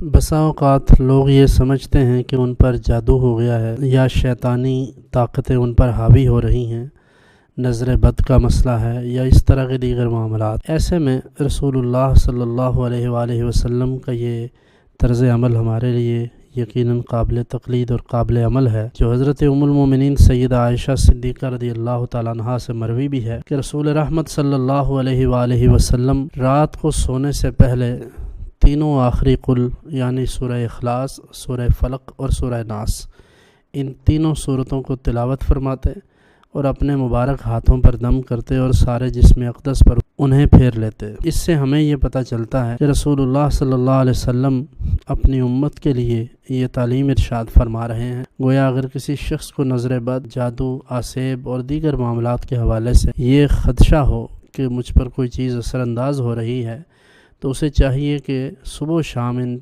بسا اوقات لوگ یہ سمجھتے ہیں کہ ان پر جادو ہو گیا ہے یا شیطانی طاقتیں ان پر حاوی ہو رہی ہیں، نظر بد کا مسئلہ ہے یا اس طرح کے دیگر معاملات۔ ایسے میں رسول اللہ صلی اللہ علیہ وآلہ وسلم کا یہ طرز عمل ہمارے لیے یقیناً قابل تقلید اور قابل عمل ہے، جو حضرت ام المومنین سیدہ عائشہ صدیقہ رضی اللہ تعالیٰ عنہا سے مروی بھی ہے کہ رسول رحمت صلی اللہ علیہ وآلہ وسلم رات کو سونے سے پہلے تینوں آخری قل یعنی سورہ اخلاص، سورہ فلق اور سورہ ناس، ان تینوں سورتوں کو تلاوت فرماتے اور اپنے مبارک ہاتھوں پر دم کرتے اور سارے جسم اقدس پر انہیں پھیر لیتے۔ اس سے ہمیں یہ پتہ چلتا ہے کہ رسول اللہ صلی اللہ علیہ وسلم اپنی امت کے لیے یہ تعلیم ارشاد فرما رہے ہیں۔ گویا اگر کسی شخص کو نظر بد، جادو، آسیب اور دیگر معاملات کے حوالے سے یہ خدشہ ہو کہ مجھ پر کوئی چیز اثر انداز ہو رہی ہے، تو اسے چاہیے کہ صبح و شام ان